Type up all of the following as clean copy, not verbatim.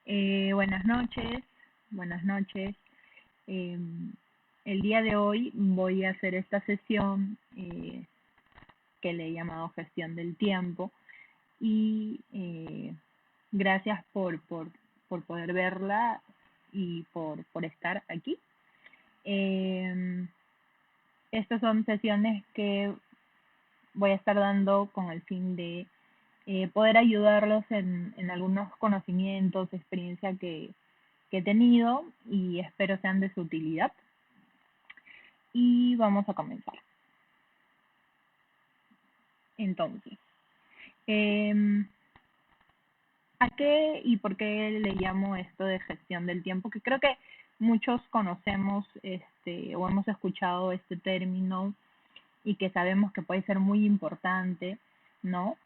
Buenas noches, buenas noches. El día de hoy voy a hacer esta sesión que le he llamado gestión del tiempo y gracias por poder verla y por estar aquí. Estas son sesiones que voy a estar dando con el fin de poder ayudarlos en algunos conocimientos, experiencia que he tenido y espero sean de su utilidad. Y vamos a comenzar. Entonces, ¿a qué y por qué le llamo esto de gestión del tiempo? Que creo que muchos conocemos o hemos escuchado este término y que sabemos que puede ser muy importante, ¿no?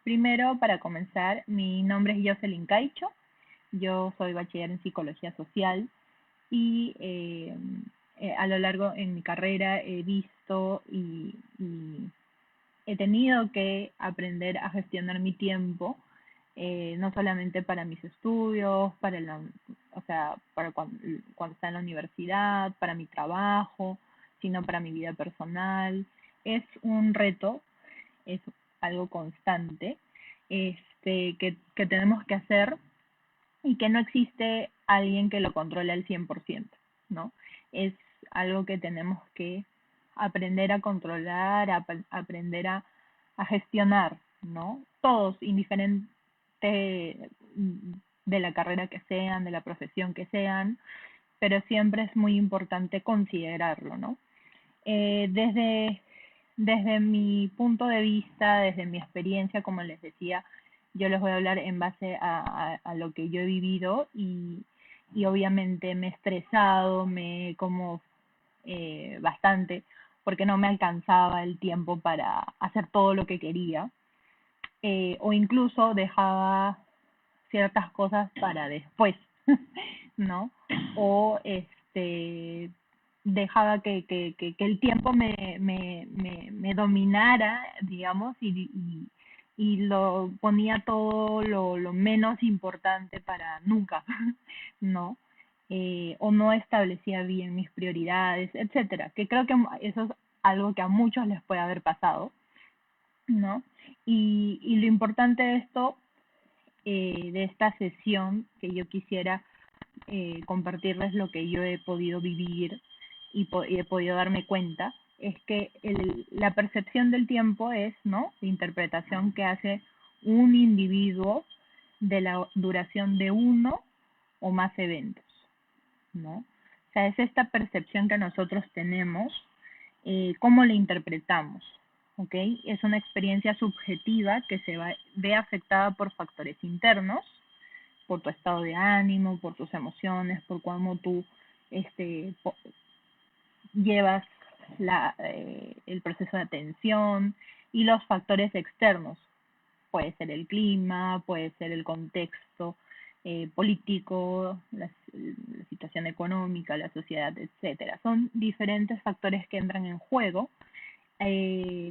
Primero, para comenzar, mi nombre es Jocelyn Caicho, yo soy bachiller en psicología social y a lo largo en mi carrera he visto y he tenido que aprender a gestionar mi tiempo, no solamente para mis estudios, para cuando está en la universidad, para mi trabajo, sino para mi vida personal. Es un reto, es algo constante que tenemos que hacer y que no existe alguien que lo controle al 100%, ¿no? Es algo que tenemos que aprender a controlar, aprender a gestionar, ¿no? Todos, indiferente de la carrera que sean, de la profesión que sean, pero siempre es muy importante considerarlo, ¿no? Desde mi punto de vista, desde mi experiencia, como les decía, yo les voy a hablar en base a lo que yo he vivido y obviamente me he estresado, me como bastante, porque no me alcanzaba el tiempo para hacer todo lo que quería, o incluso dejaba ciertas cosas para después, ¿no? O dejaba que el tiempo me dominara, digamos, y lo ponía todo lo menos importante para nunca, ¿no? O no establecía bien mis prioridades, etcétera, que creo que eso es algo que a muchos les puede haber pasado, ¿no? Y lo importante de esto, de esta sesión, que yo quisiera compartirles lo que yo he podido vivir y he podido darme cuenta, es que la percepción del tiempo es, ¿no?, la interpretación que hace un individuo de la duración de uno o más eventos, ¿no? O sea, es esta percepción que nosotros tenemos, cómo la interpretamos, ¿ok? Es una experiencia subjetiva que ve afectada por factores internos, por tu estado de ánimo, por tus emociones, por cómo tú llevas el proceso de atención y los factores externos. Puede ser el clima, puede ser el contexto político, la situación económica, la sociedad, etcétera. Son diferentes factores que entran en juego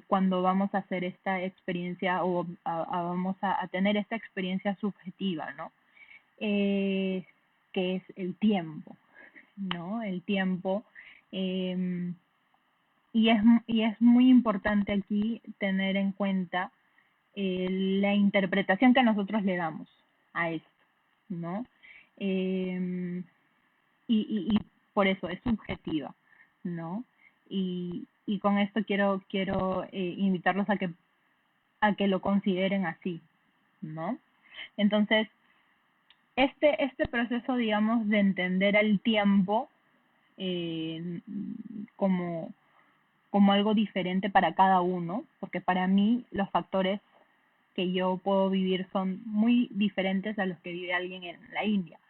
cuando vamos a hacer esta experiencia o vamos a tener esta experiencia subjetiva, ¿no? Que es el tiempo, ¿no? El tiempo. Eh, y es muy importante aquí tener en cuenta la interpretación que nosotros le damos a esto, ¿no? Eh, y por eso es subjetiva, ¿no? Y con esto quiero invitarlos a que lo consideren así, ¿no? Entonces, este proceso, digamos, de entender el tiempo eh, como, como algo diferente para cada uno, porque para mí los factores que yo puedo vivir son muy diferentes a los que vive alguien en la India,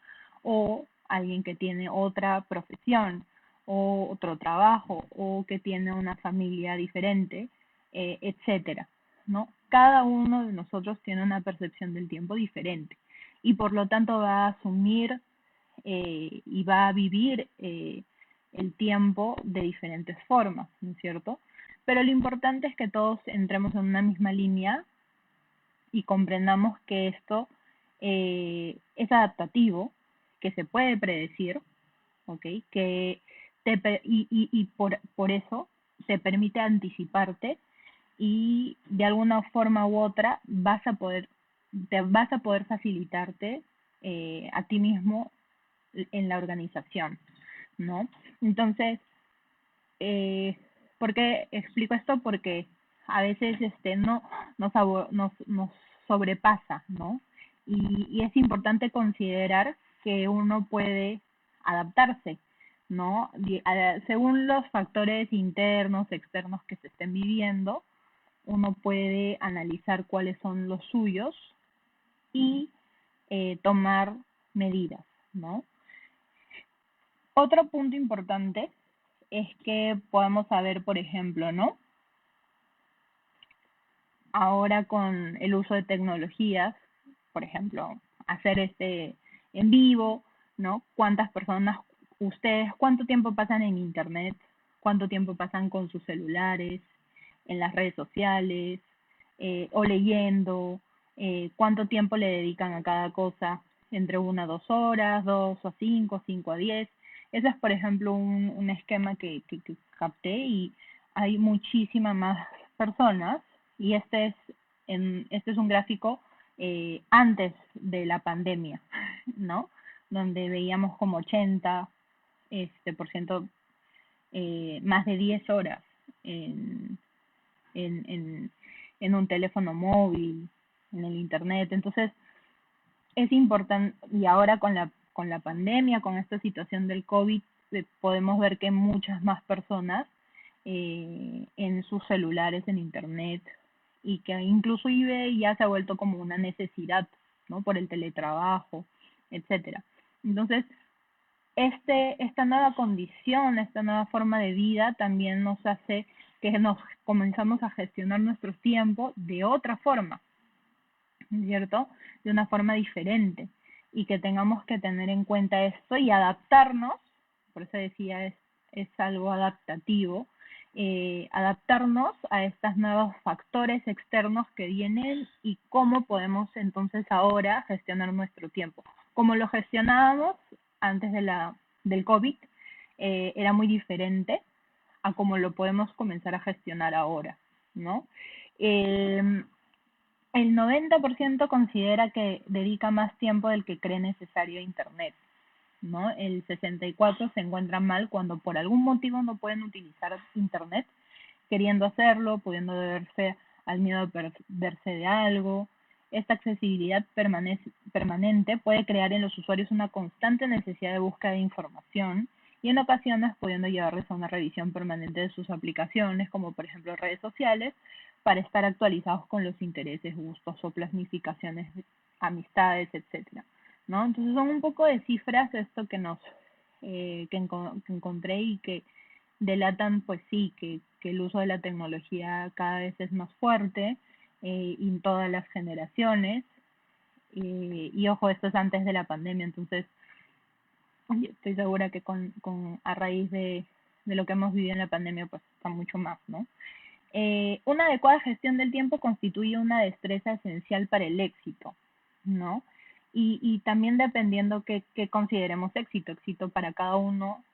o alguien que tiene otra profesión, o otro trabajo, o que tiene una familia diferente, etcétera, ¿no? Cada uno de nosotros tiene una percepción del tiempo diferente y por lo tanto va a asumir y va a vivir el tiempo de diferentes formas, ¿no es cierto? Pero lo importante es que todos entremos en una misma línea y comprendamos que esto es adaptativo, que se puede predecir, ¿ok? Que y por eso te permite anticiparte y de alguna forma u otra te vas a poder facilitarte a ti mismo en la organización, ¿no? Entonces, eh, ¿por qué explico esto? Porque a veces nos sobrepasa, ¿no? Y es importante considerar que uno puede adaptarse, ¿no? Según los factores internos, externos que se estén viviendo, uno puede analizar cuáles son los suyos y tomar medidas, ¿no? Otro punto importante es que podemos saber, por ejemplo, ¿no? Ahora con el uso de tecnologías, por ejemplo, hacer este en vivo, ¿no? ¿Cuántas personas, ustedes, cuánto tiempo pasan en internet? ¿Cuánto tiempo pasan con sus celulares, en las redes sociales, o leyendo? ¿Cuánto tiempo le dedican a cada cosa? Entre 1 a 2 horas, 2 a 5, 5 a 10. Ese es, por ejemplo, un esquema que capté y hay muchísimas más personas y este es un gráfico antes de la pandemia, ¿no? Donde veíamos como 80 por ciento, más de 10 horas en, en, en, en un teléfono móvil, en el internet. Entonces, es importante, y ahora con la pandemia, con esta situación del COVID, podemos ver que muchas más personas en sus celulares, en internet, y que inclusive ya se ha vuelto como una necesidad, ¿no? Por el teletrabajo, etcétera. Entonces, esta nueva condición, esta nueva forma de vida también nos hace que nos comenzamos a gestionar nuestro tiempo de otra forma, ¿cierto? De una forma diferente y que tengamos que tener en cuenta esto y adaptarnos, por eso decía, es algo adaptativo, adaptarnos a estos nuevos factores externos que vienen y cómo podemos entonces ahora gestionar nuestro tiempo. Como lo gestionábamos antes del COVID, era muy diferente a cómo lo podemos comenzar a gestionar ahora, ¿no? Eh, el 90% considera que dedica más tiempo del que cree necesario a Internet, ¿no? El 64% se encuentra mal cuando por algún motivo no pueden utilizar Internet, queriendo hacerlo, pudiendo deberse al miedo de perderse de algo. Esta accesibilidad permanente puede crear en los usuarios una constante necesidad de búsqueda de información y en ocasiones pudiendo llevarles a una revisión permanente de sus aplicaciones, como por ejemplo redes sociales, para estar actualizados con los intereses, gustos o planificaciones, amistades, etcétera, ¿no? Entonces son un poco de cifras esto que encontré y que delatan, pues sí, que el uso de la tecnología cada vez es más fuerte en todas las generaciones. Y ojo, esto es antes de la pandemia, entonces estoy segura que a raíz de lo que hemos vivido en la pandemia, pues está mucho más, ¿no? Una adecuada gestión del tiempo constituye una destreza esencial para el éxito, ¿no? Y también dependiendo qué consideremos éxito. Éxito para cada uno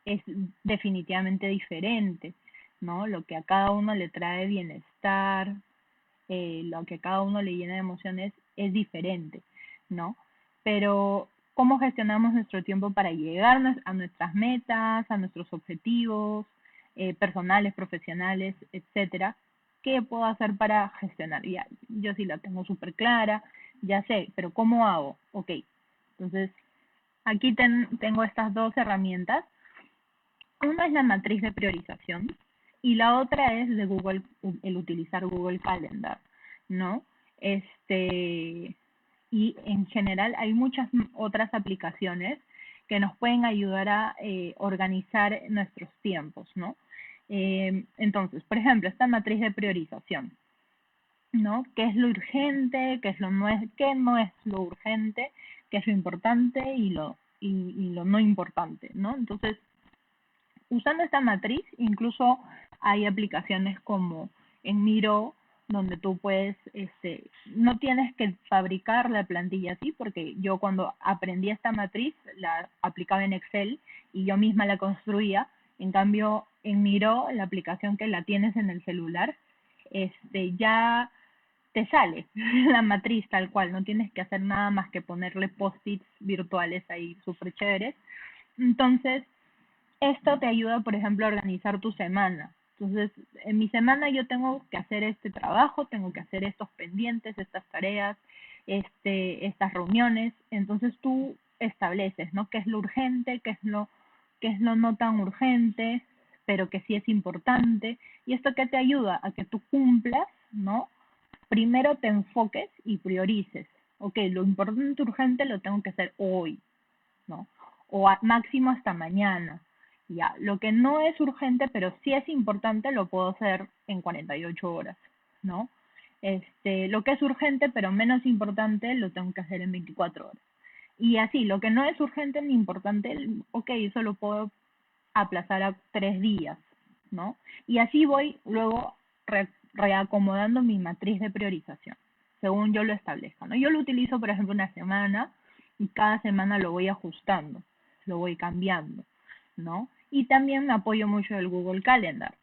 es definitivamente diferente, ¿no? Lo que a cada uno le trae bienestar, lo que a cada uno le llena de emociones es diferente, ¿no? Pero cómo gestionamos nuestro tiempo para llegar a nuestras metas, a nuestros objetivos personales, profesionales, etcétera, ¿qué puedo hacer para gestionar? Ya, yo sí la tengo súper clara, ya sé, pero ¿cómo hago? Ok, entonces aquí tengo estas dos herramientas. Una es la matriz de priorización y la otra es de Google, el utilizar Google Calendar, ¿no? Y en general hay muchas otras aplicaciones que nos pueden ayudar a organizar nuestros tiempos, ¿no? Entonces, por ejemplo, esta matriz de priorización, ¿no? ¿Qué es lo urgente? ¿Qué no es lo urgente? ¿Qué es lo importante y lo no importante, ¿no? Entonces, usando esta matriz, incluso hay aplicaciones como en Miro donde tú puedes, no tienes que fabricar la plantilla así, porque yo cuando aprendí esta matriz la aplicaba en Excel y yo misma la construía. En cambio, en Miro, la aplicación que la tienes en el celular, ya te sale la matriz tal cual, no tienes que hacer nada más que ponerle post-its virtuales ahí súper chéveres. Entonces, esto te ayuda, por ejemplo, a organizar tu semana. Entonces, en mi semana yo tengo que hacer este trabajo, tengo que hacer estos pendientes, estas tareas, estas reuniones. Entonces tú estableces, ¿no? ¿Qué es lo urgente, qué es lo no tan urgente, pero que sí es importante? Y esto que te ayuda a que tú cumplas, ¿no? Primero te enfoques y priorices. Ok, lo importante urgente lo tengo que hacer hoy, ¿no? O a máximo hasta mañana. Ya, lo que no es urgente, pero sí es importante, lo puedo hacer en 48 horas, ¿no? Lo que es urgente, pero menos importante, lo tengo que hacer en 24 horas. Y así, lo que no es urgente ni importante, ok, eso lo puedo aplazar a 3 días, ¿no? Y así voy luego reacomodando mi matriz de priorización, según yo lo establezca, ¿no? Yo lo utilizo, por ejemplo, una semana y cada semana lo voy ajustando, lo voy cambiando, ¿no? Y también me apoyo mucho del Google Calendar,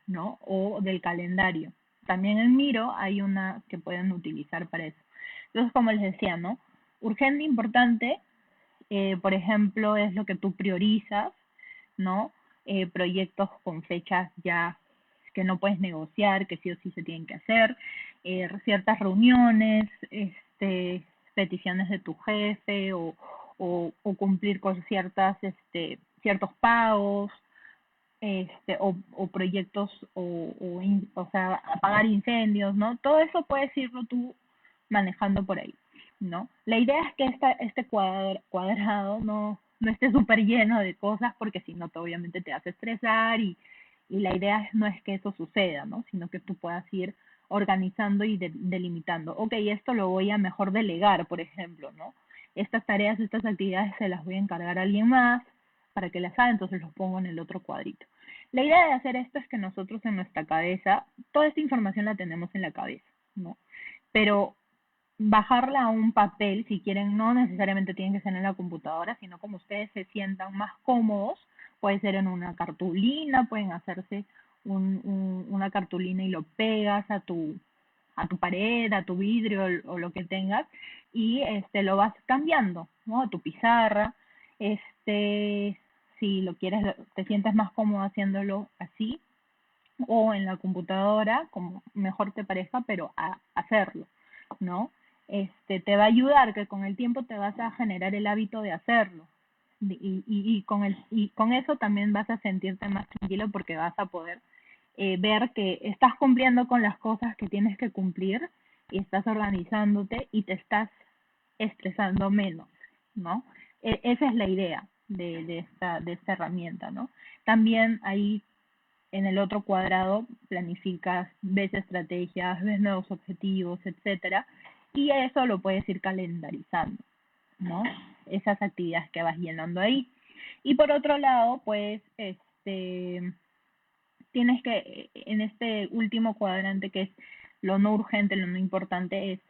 ¿no? O del calendario. También en Miro hay una que pueden utilizar para eso. Entonces, como les decía, ¿no? Urgente, importante, por ejemplo, es lo que tú priorizas, ¿no? Proyectos con fechas ya que no puedes negociar, que sí o sí se tienen que hacer, ciertas reuniones, peticiones de tu jefe o cumplir con ciertos pagos, o proyectos o sea, apagar incendios, ¿no? Todo eso puedes irlo tú manejando por ahí, ¿no? La idea es que este cuadrado no esté súper lleno de cosas porque si no, obviamente te hace estresar y la idea no es que eso suceda, ¿no? Sino que tú puedas ir organizando y delimitando. Ok, esto lo voy a mejor delegar, por ejemplo, ¿no? Estas tareas, estas actividades se las voy a encargar a alguien más para que las haga, entonces los pongo en el otro cuadrito. La idea de hacer esto es que nosotros en nuestra cabeza, toda esta información la tenemos en la cabeza, ¿no? Pero bajarla a un papel, si quieren, no necesariamente tienen que ser en la computadora, sino como ustedes se sientan más cómodos, puede ser en una cartulina, pueden hacerse una cartulina y lo pegas a tu pared, a tu vidrio o lo que tengas y lo vas cambiando, ¿no? A tu pizarra, si lo quieres, te sientes más cómodo haciéndolo así o en la computadora, como mejor te parezca, pero a hacerlo, ¿no? Te va a ayudar que con el tiempo te vas a generar el hábito de hacerlo. Y con eso también vas a sentirte más tranquilo porque vas a poder ver que estás cumpliendo con las cosas que tienes que cumplir y estás organizándote y te estás estresando menos, ¿no? Esa es la idea de esta herramienta, ¿no? También ahí en el otro cuadrado planificas, ves estrategias, ves nuevos objetivos, etcétera, y eso lo puedes ir calendarizando, ¿no? Esas actividades que vas llenando ahí. Y por otro lado, pues, tienes que, en este último cuadrante que es lo no urgente, lo no importante, es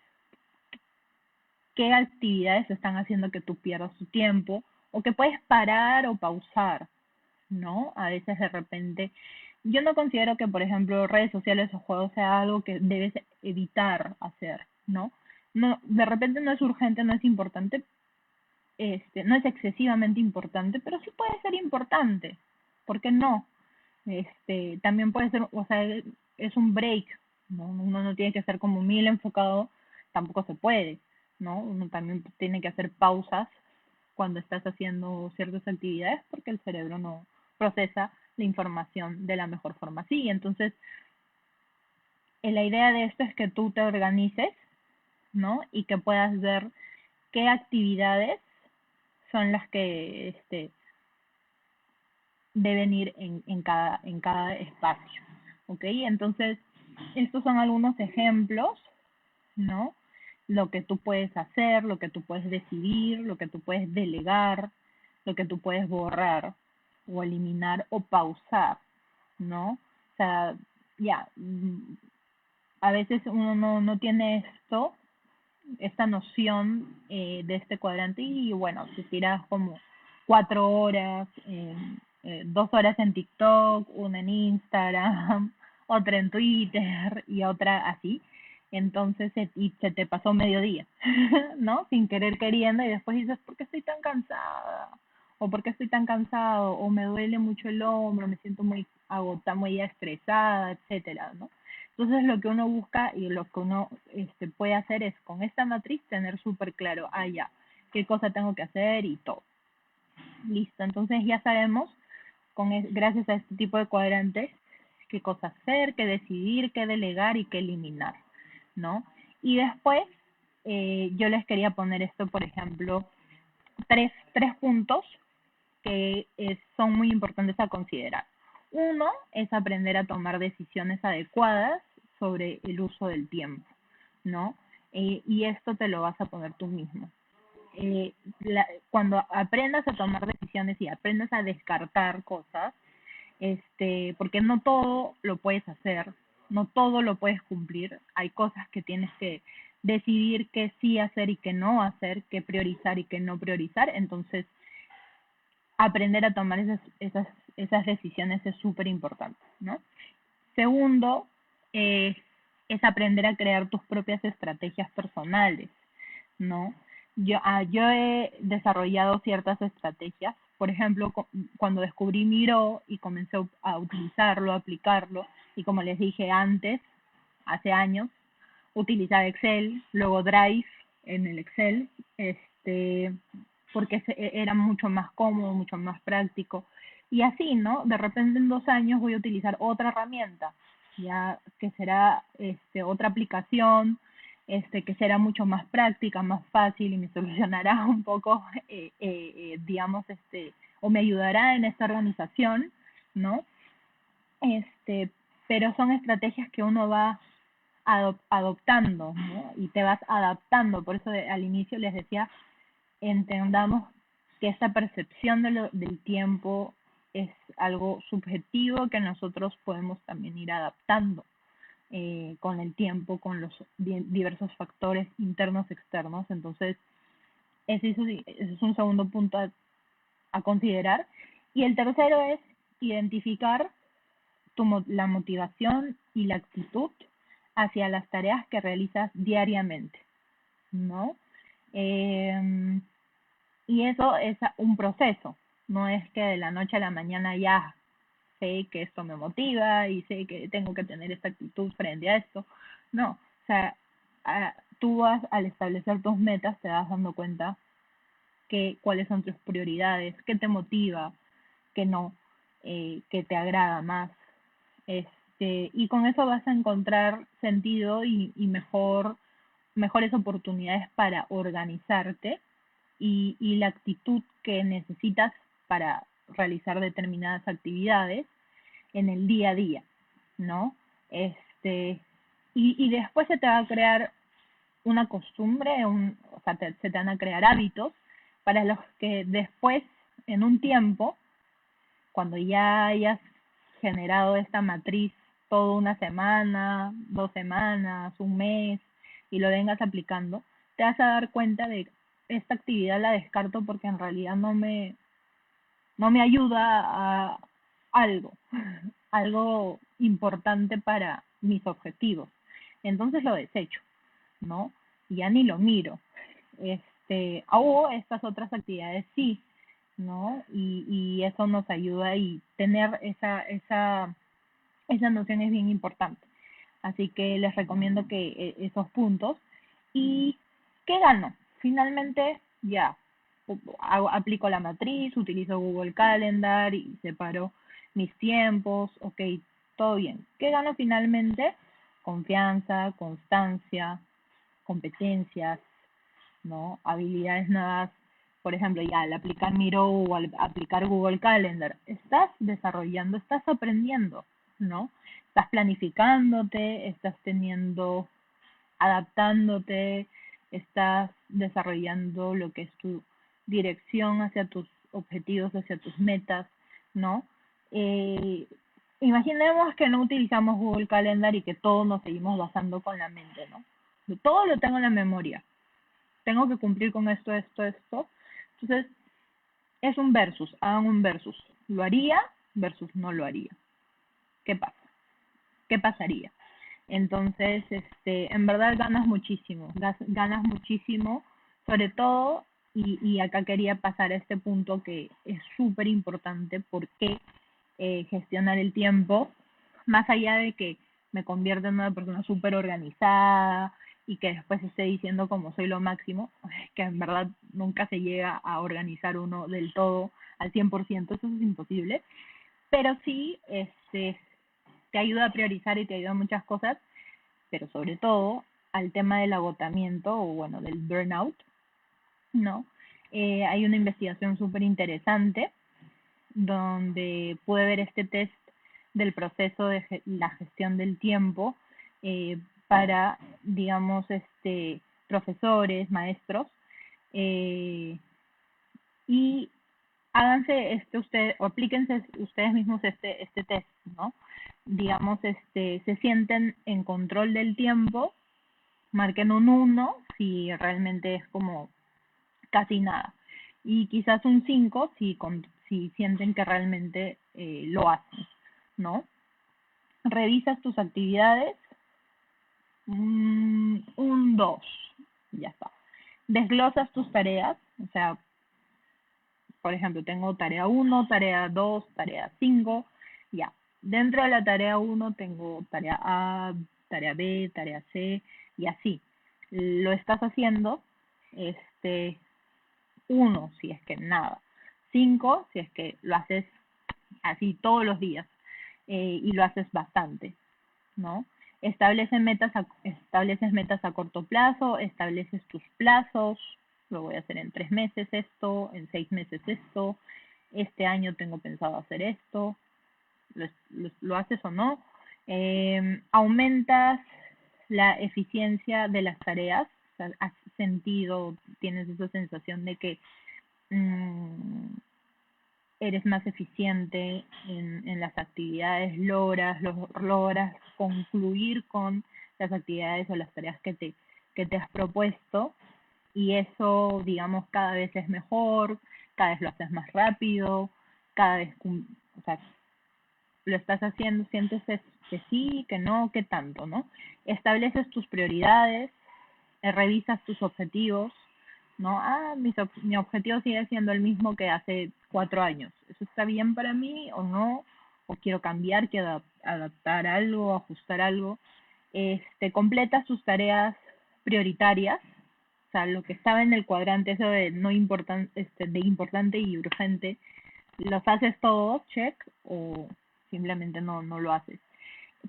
qué actividades están haciendo que tú pierdas tu tiempo o que puedes parar o pausar, ¿no? A veces de repente, yo no considero que, por ejemplo, redes sociales o juegos sea algo que debes evitar hacer, ¿no? No, de repente no es urgente, no es importante, no es excesivamente importante, pero sí puede ser importante. ¿Por qué no? También puede ser, o sea, es un break, ¿no? Uno no tiene que ser como mil enfocado, tampoco se puede, ¿no? Uno también tiene que hacer pausas cuando estás haciendo ciertas actividades porque el cerebro no procesa la información de la mejor forma. Sí, entonces la idea de esto es que tú te organices, ¿no? Y que puedas ver qué actividades son las que deben ir en cada espacio, ¿ok? Entonces, estos son algunos ejemplos, ¿no? Lo que tú puedes hacer, lo que tú puedes decidir, lo que tú puedes delegar, lo que tú puedes borrar o eliminar o pausar, ¿no? O sea, ya, a veces uno no tiene esta noción de este cuadrante y bueno, te tiras como 4 horas, 2 horas en TikTok, una en Instagram, otra en Twitter y otra así. Entonces y se te pasó mediodía, ¿no? Sin querer queriendo y después dices, ¿por qué estoy tan cansada? O ¿por qué estoy tan cansado? O me duele mucho el hombro, me siento muy agotada, muy estresada, etcétera, ¿no? Entonces lo que uno busca y lo que uno puede hacer es con esta matriz tener súper claro, ya, qué cosa tengo que hacer y todo. Listo, entonces ya sabemos, gracias a este tipo de cuadrantes, qué cosa hacer, qué decidir, qué delegar y qué eliminar, ¿no? Y después yo les quería poner esto, por ejemplo, tres puntos que son muy importantes a considerar. Uno es aprender a tomar decisiones adecuadas sobre el uso del tiempo, ¿no? Y esto te lo vas a poner tú mismo. Cuando aprendas a tomar decisiones y aprendas a descartar cosas, porque no todo lo puedes hacer, no todo lo puedes cumplir, hay cosas que tienes que decidir qué sí hacer y qué no hacer, qué priorizar y qué no priorizar, entonces aprender a tomar esas decisiones es súper importante, ¿no? Segundo, es aprender a crear tus propias estrategias personales, ¿no? Yo he desarrollado ciertas estrategias, por ejemplo, cuando descubrí Miro y comencé a utilizarlo, a aplicarlo, y como les dije antes, hace años, utilizaba Excel, luego Drive en el Excel, porque era mucho más cómodo, mucho más práctico. Y así, ¿no? De repente en 2 años voy a utilizar otra herramienta, ya que será otra aplicación, que será mucho más práctica, más fácil y me solucionará un poco, digamos, o me ayudará en esta organización, ¿no? Pero son estrategias que uno va adoptando, ¿no? Y te vas adaptando. Por eso al inicio les decía, entendamos que esta percepción del tiempo es algo subjetivo que nosotros podemos también ir adaptando con el tiempo, con los diversos factores internos, externos. Entonces, ese es un segundo punto a considerar. Y el tercero es identificar la motivación y la actitud hacia las tareas que realizas diariamente, ¿no? Eh, y eso es un proceso, no es que de la noche a la mañana ya sé que esto me motiva y sé que tengo que tener esta actitud frente a esto. No, o sea, tú vas al establecer tus metas, te vas dando cuenta cuáles son tus prioridades, qué te motiva, qué no, qué te agrada más. Y con eso vas a encontrar sentido y mejores oportunidades para organizarte y la actitud que necesitas para realizar determinadas actividades en el día a día, ¿no? Y después se te va a crear una costumbre, o sea, se te van a crear hábitos para los que después, en un tiempo, cuando ya hayas generado esta matriz toda una semana, 2 semanas, un mes, y lo vengas aplicando, te vas a dar cuenta de esta actividad la descarto porque en realidad no me ayuda a algo, algo importante para mis objetivos. Entonces lo desecho, ¿no? Y ya ni lo miro. O estas otras actividades sí, ¿no? Y eso nos ayuda y tener esa noción es bien importante. Así que les recomiendo que esos puntos. ¿Y qué gano? Finalmente ya aplico la matriz, utilizo Google Calendar y separo mis tiempos, ok, todo bien. ¿Qué gano finalmente? Confianza, constancia, competencias, ¿no? Habilidades nuevas, por ejemplo, ya al aplicar Miro o al aplicar Google Calendar, estás desarrollando, estás aprendiendo, ¿no? Estás planificándote, estás adaptándote, estás desarrollando lo que es tu dirección hacia tus objetivos, hacia tus metas, ¿no? Eh, Imaginemos que no utilizamos Google Calendar y que todos nos seguimos basando con la mente, ¿no? Todo lo tengo en la memoria. Tengo que cumplir con esto, esto, esto. Entonces, es un versus, hagan un versus. ¿Lo haría versus no lo haría? ¿Qué pasa? ¿Qué pasaría? Entonces, en verdad ganas muchísimo, sobre todo, y acá quería pasar a este punto que es súper importante, porque gestionar el tiempo, más allá de que me convierta en una persona súper organizada y que después esté diciendo como soy lo máximo, que en verdad nunca se llega a organizar uno del todo al 100%, eso es imposible, pero sí te ayuda a priorizar y te ayuda a muchas cosas, pero sobre todo al tema del agotamiento o bueno, del burnout, ¿no? Hay una investigación súper interesante donde pude ver este test del proceso de la gestión del tiempo para, digamos, profesores, maestros, eh, y háganse usted, o aplíquense ustedes mismos este test, ¿no? Digamos, se sienten en control del tiempo, marquen un 1 si realmente es como casi nada. Y quizás un 5 si sienten que realmente lo hacen, ¿no? Revisas tus actividades, un 2, ya está. Desglosas tus tareas, o sea, por ejemplo, tengo tarea 1, tarea 2, tarea 5, ya. Dentro de la tarea 1 tengo tarea A, tarea B, tarea C, y así. Lo estás haciendo, este, 1 si es que nada, 5 si es que lo haces así todos los días y lo haces bastante, ¿no? Estableces metas a corto plazo, estableces tus plazos, lo voy a hacer en 3 meses esto, en 6 meses esto, este año tengo pensado hacer esto, lo haces o no. Aumentas la eficiencia de las tareas, o sea, has sentido, tienes esa sensación de que mmm, eres más eficiente en las actividades, logras concluir con las actividades o las tareas que te has propuesto, y eso, digamos, cada vez es mejor, cada vez lo haces más rápido, cada vez, o sea, lo estás haciendo, sientes que sí, que no, que tanto, ¿no? Estableces tus prioridades, revisas tus objetivos, ¿no? Mi objetivo sigue siendo el mismo que hace 4 años. ¿Eso está bien para mí o no? ¿O quiero cambiar, quiero adaptar algo, ajustar algo? Completas tus tareas prioritarias, o sea, lo que estaba en el cuadrante, eso de no importan, de importante y urgente, ¿los haces todos, check, o simplemente no lo haces?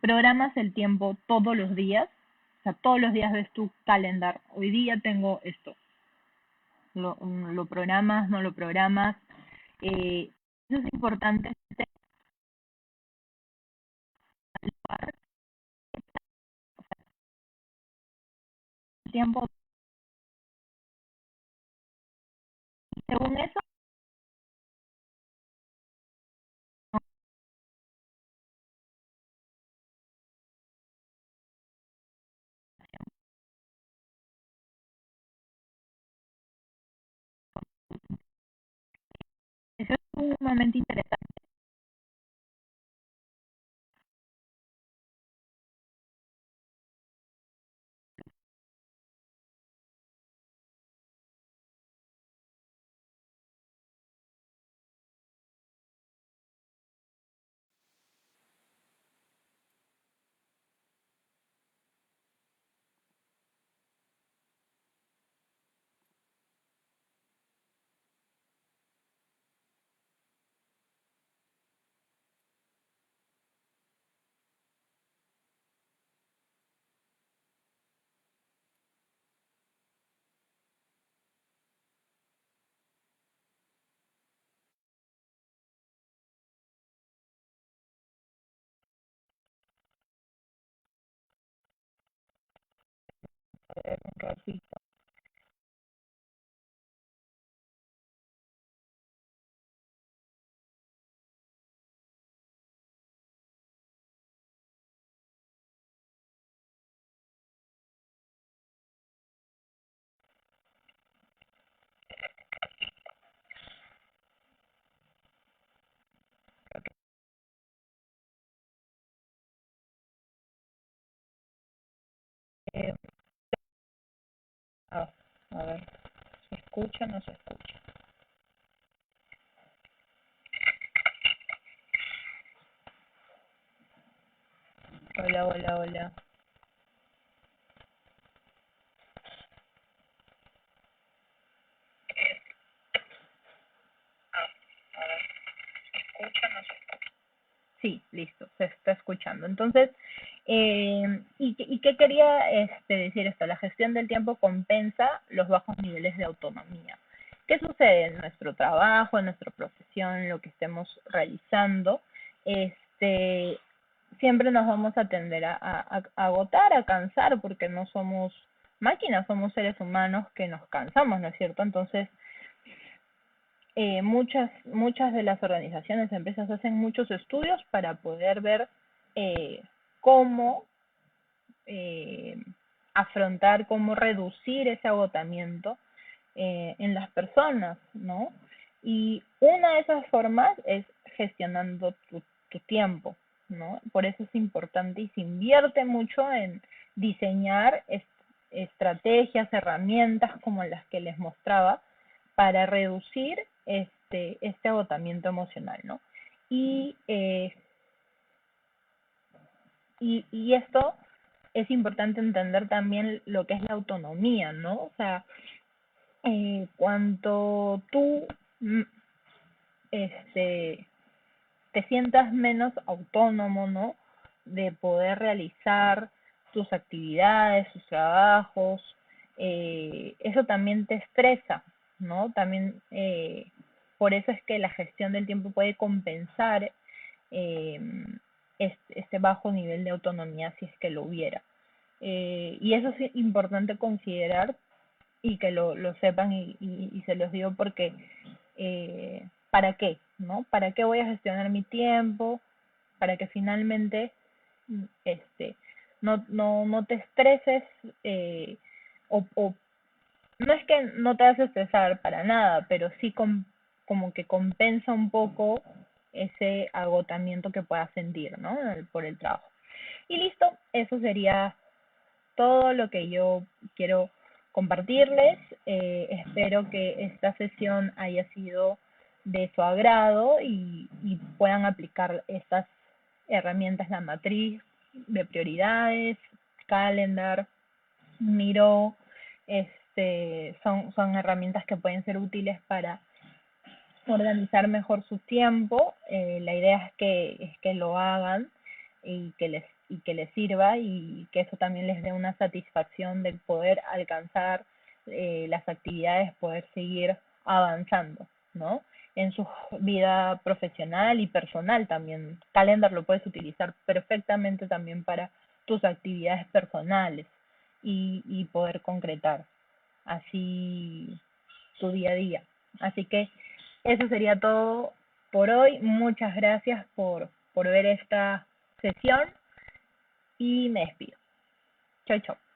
Programas el tiempo todos los días, o sea, todos los días ves tu calendar. Hoy día tengo esto. Lo programas, no lo programas. Eso es importante. El tiempo, según eso, eso es sumamente interesante. Ah, a ver, ¿se escucha o no se escucha? Hola, hola, hola. Sí, listo, se está escuchando. Entonces, ¿y qué quería decir esto? La gestión del tiempo compensa los bajos niveles de autonomía. ¿Qué sucede en nuestro trabajo, en nuestra profesión, en lo que estemos realizando? Este, siempre nos vamos a tender a agotar, a cansar, porque no somos máquinas, somos seres humanos que nos cansamos, ¿no es cierto? Entonces, muchas de las organizaciones, empresas hacen muchos estudios para poder ver cómo eh, afrontar, cómo reducir ese agotamiento en las personas, ¿no? Y una de esas formas es gestionando tu tiempo, ¿no? Por eso es importante y se invierte mucho en diseñar estrategias, herramientas como las que les mostraba para reducir este agotamiento emocional, ¿no? Y, eh, y esto es importante entender también lo que es la autonomía, ¿no? O sea, cuanto tú mm, este, te sientas menos autónomo, ¿no? De poder realizar tus actividades, tus trabajos, eso también te estresa, ¿no? También por eso es que la gestión del tiempo puede compensar eh, este bajo nivel de autonomía si es que lo hubiera. Y eso es importante considerar y que lo sepan y se los digo porque ¿para qué? ¿No? ¿Para qué voy a gestionar mi tiempo? Para que finalmente este, no te estreses o no es que no te vas a estresar para nada, pero sí como que compensa un poco ese agotamiento que puedas sentir, ¿no? Por el trabajo. Y listo, eso sería todo lo que yo quiero compartirles. Espero que esta sesión haya sido de su agrado y puedan aplicar estas herramientas, la matriz de prioridades, calendar, Miro, son herramientas que pueden ser útiles para organizar mejor su tiempo. La idea es que lo hagan y que les sirva y que eso también les dé una satisfacción de poder alcanzar las actividades, poder seguir avanzando, ¿no? En su vida profesional y personal también. Calendar lo puedes utilizar perfectamente también para tus actividades personales y poder concretar así tu día a día. Así que eso sería todo por hoy. Muchas gracias por ver esta sesión y me despido. Chao, chao.